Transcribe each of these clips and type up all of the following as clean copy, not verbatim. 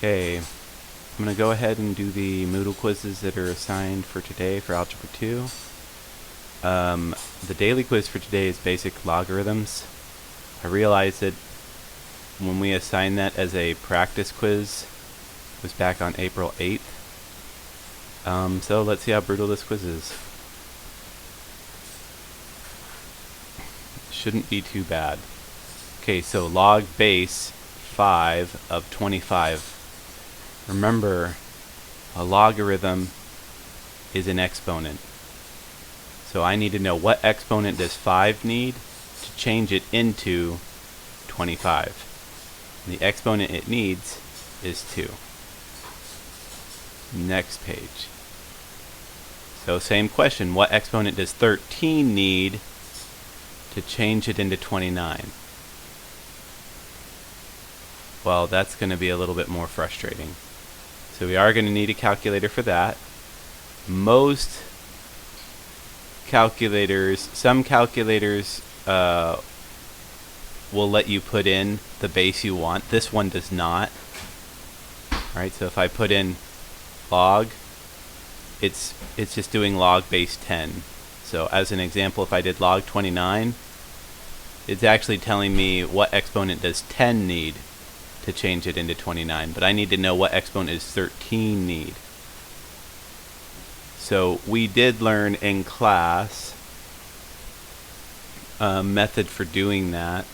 Okay, I'm going to go ahead and do the Moodle quizzes that are assigned for today for Algebra 2. The daily quiz for today is basic logarithms. I realized that when we assigned that as a practice quiz, it was back on April 8th. So let's see how brutal this quiz is. Shouldn't be too bad. Okay, so log base 5 of 25. Remember, a logarithm is an exponent. So I need to know what exponent does 5 need to change it into 25. And the exponent it needs is 2. Next page. So same question, what exponent does 13 need to change it into 29? Well, that's going to be a little bit more frustrating. So we are going to need a calculator for that. Most calculators, some calculators will let you put in the base you want. This one does not. Alright, so if I put in log, it's just doing log base 10. So as an example, if I did log 29, it's actually telling me what exponent does 10 need to change it into 29, but I need to know what exponent does 13 need. So we did learn in class a method for doing that.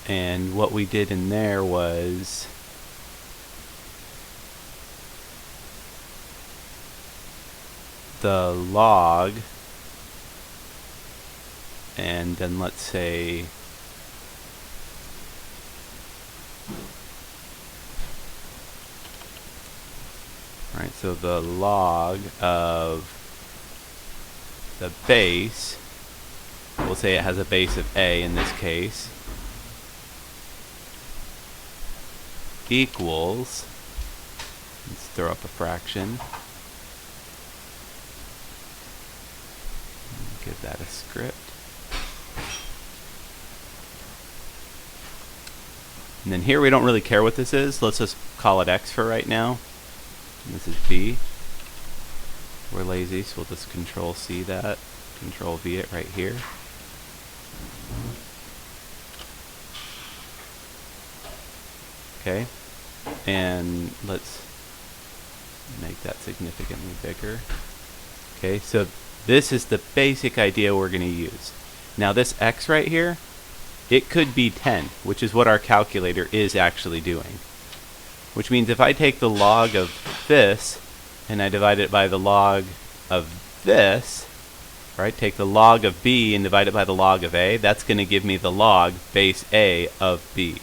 And what we did in there was the log, and then let's say alright, so the log of the base, we'll say it has a base of a in this case, equals, let's throw up a fraction, give that a script. And then here we don't really care what this is. Let's just call it x for right now. And this is b. We're lazy, so we'll just control C that, control V it right here. Okay, and let's make that significantly bigger. Okay, so this is the basic idea we're going to use. Now this x right here, it could be 10, which is what our calculator is actually doing. Which means if I take the log of this and I divide it by the log of this, right? Take the log of b and divide it by the log of a, that's going to give me the log base a of b.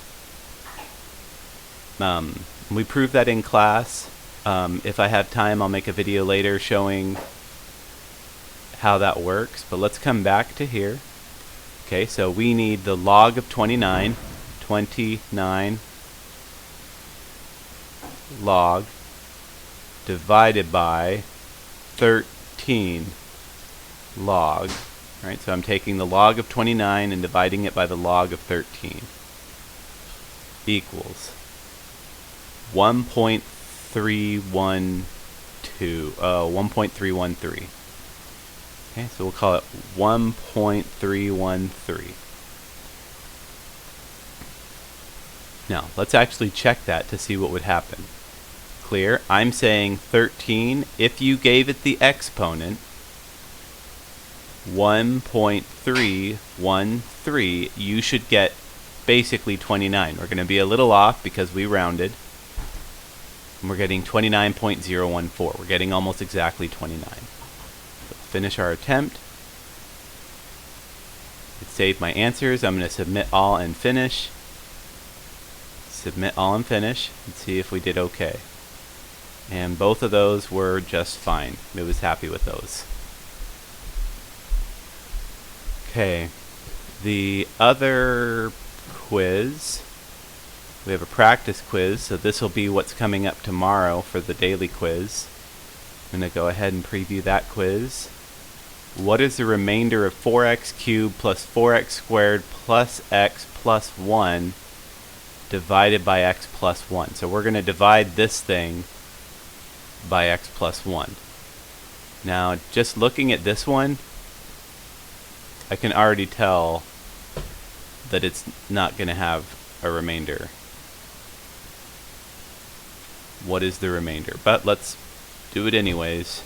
We proved that in class. If I have time, I'll make a video later showing how that works, but let's come back to here. Okay, so we need the log of 29 log divided by 13 log. Right, so I'm taking the log of 29 and dividing it by the log of 13 equals 1.313. Okay, so we'll call it 1.313. Now, let's actually check that to see what would happen. Clear? I'm saying 13, if you gave it the exponent, 1.313, you should get basically 29. We're going to be a little off because we rounded. And we're getting 29.014. We're getting almost exactly 29. Finish our attempt. It saved my answers. I'm going to submit all and finish. Submit all and finish and see if we did okay. And both of those were just fine. It was happy with those. Okay, the other quiz, we have a practice quiz, so this will be what's coming up tomorrow for the daily quiz. I'm going to go ahead and preview that quiz. what is the remainder of 4x cubed plus 4x squared plus x plus 1 divided by x plus 1? So we're going to divide this thing by x plus 1. Now, just looking at this one, I can already tell that it's not going to have a remainder. What is the remainder? But let's do it anyways.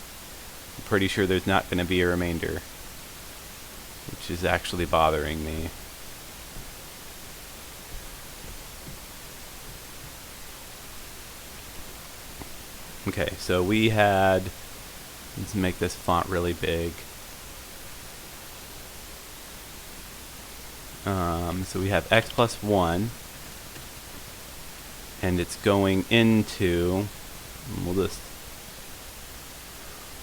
I'm pretty sure there's not going to be a remainder, which is actually bothering me. Okay, so we had, let's make this font really big. So we have x plus 1, and it's going into, we'll just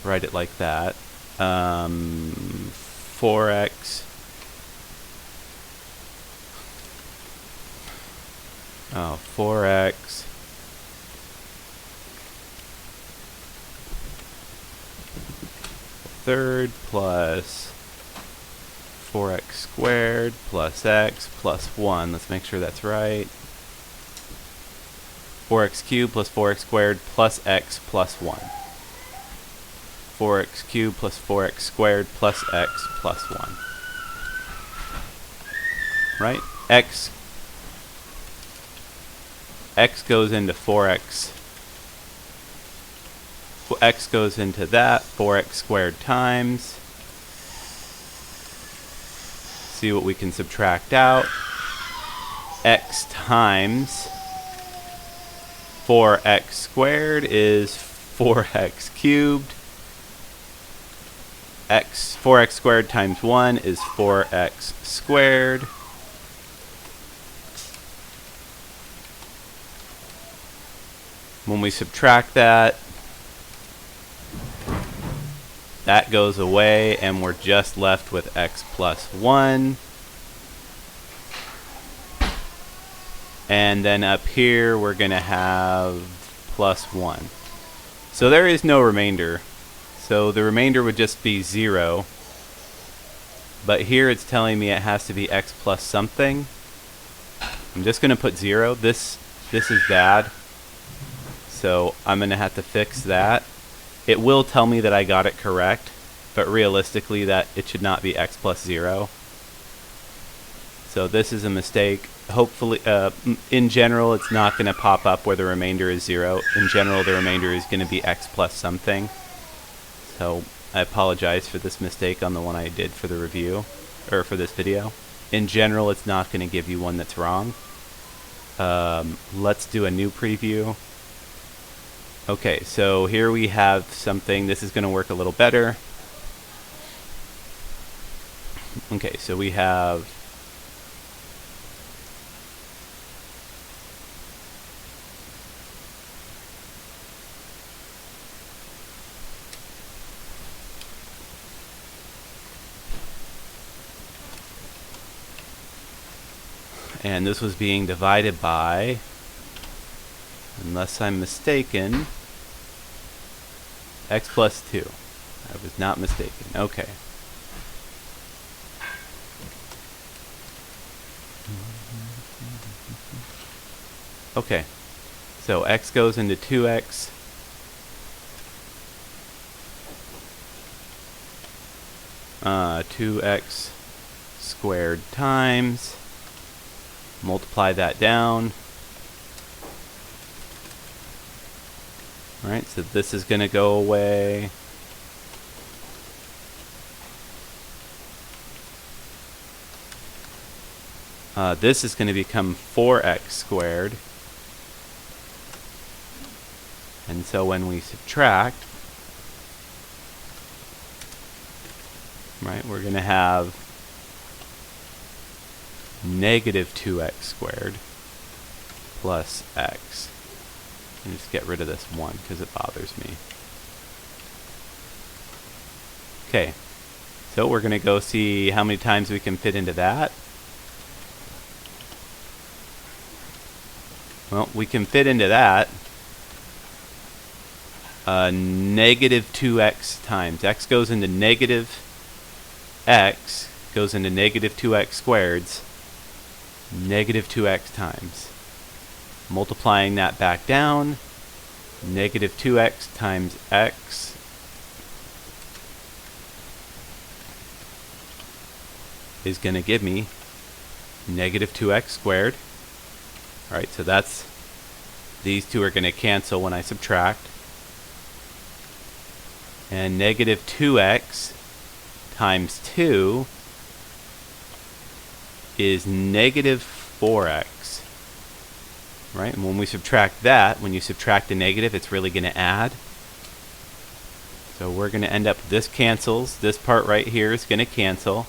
write it like that, 4x, oh, 4x third plus 4x squared plus x plus 1. Let's make sure that's right. 4x cubed plus 4x squared plus x plus 1. 4x cubed plus 4x squared plus x plus 1. Right? X goes into 4x. X goes into that. 4x squared times. See what we can subtract out. X times 4x squared is 4x cubed. 4x squared times 1 is 4x squared. When we subtract that, that goes away, and we're just left with x plus 1. And then up here, we're going to have plus 1. So there is no remainder. So the remainder would just be 0. But here it's telling me it has to be x plus something. I'm just going to put 0. This is bad. So I'm going to have to fix that. It will tell me that I got it correct, but realistically that it should not be x plus 0. So this is a mistake. Hopefully, in general, it's not going to pop up where the remainder is 0. In general, the remainder is going to be x plus something. So I apologize for this mistake on the one I did for the review, or for this video. In general, it's not going to give you one that's wrong. Let's do a new preview. Okay, so here we have something. This is going to work a little better. Okay, so we have and this was being divided by, unless I'm mistaken, x plus 2. I was not mistaken. Okay. Okay. So x goes into 2x. Uh, 2x squared times. Multiply that down. Alright, so this is going to go away. This is going to become 4x squared. And so when we subtract, right, we're going to have negative 2x squared plus x. And just get rid of this 1 because it bothers me. Okay, so we're going to go see how many times we can fit into that. Well, we can fit into that negative 2x times. X goes into negative x goes into negative 2x squareds negative 2x times. Multiplying that back down, negative 2x times x is going to give me negative 2x squared. Alright, so these two are going to cancel when I subtract. And negative 2x times 2 is negative 4x. Right? And when we subtract that, when you subtract a negative, it's really going to add. So we're going to end up, this cancels. This part right here is going to cancel.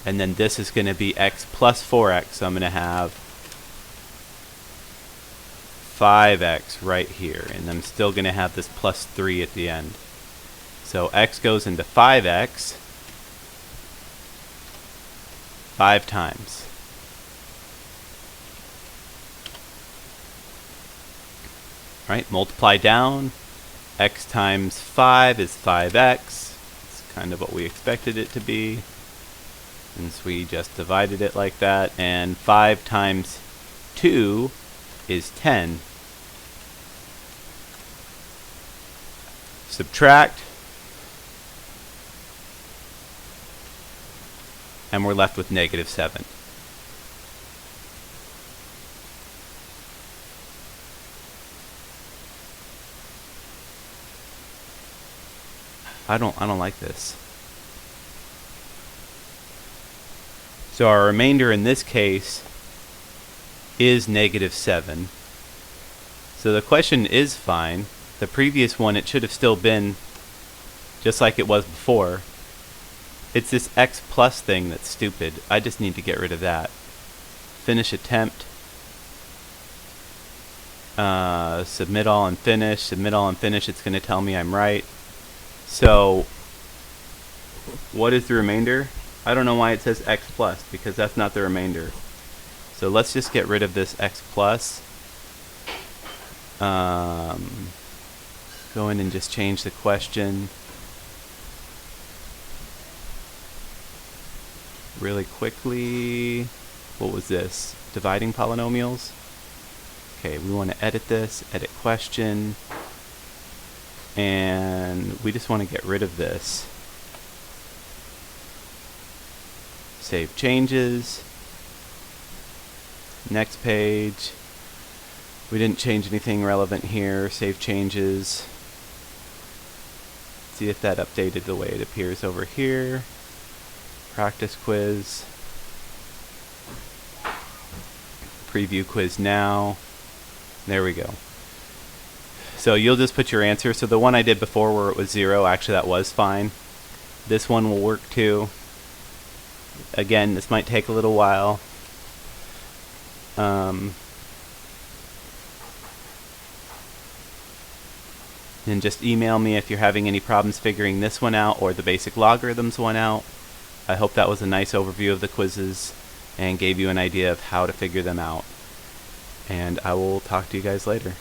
And then this is going to be x plus 4x. So I'm going to have 5x right here. And I'm still going to have this plus 3 at the end. So x goes into 5x 5 times. Right, multiply down. X times 5 is 5x. It's kind of what we expected it to be, since we just divided it like that. And 5 times 2 is 10. Subtract. And we're left with negative 7. I don't like this. So our remainder in this case is negative 7. So the question is fine. The previous one, it should have still been just like it was before. It's this x plus thing that's stupid. I just need to get rid of that. Finish attempt. Submit all and finish. Submit all and finish. It's going to tell me I'm right. So what is the remainder? I don't know why it says x plus, because that's not the remainder. So let's just get rid of this x plus. Go in and just change the question really quickly. What was this? Dividing polynomials? Okay, we want to edit this, edit question, and we just want to get rid of this. Save changes. Next page. We didn't change anything relevant here. Save changes. See if that updated the way it appears over here. Practice quiz. Preview quiz now. There we go. So you'll just put your answer. So the one I did before where it was 0, actually that was fine. This one will work too. Again, this might take a little while. And just email me if you're having any problems figuring this one out or the basic logarithms one out. I hope that was a nice overview of the quizzes and gave you an idea of how to figure them out. And I will talk to you guys later.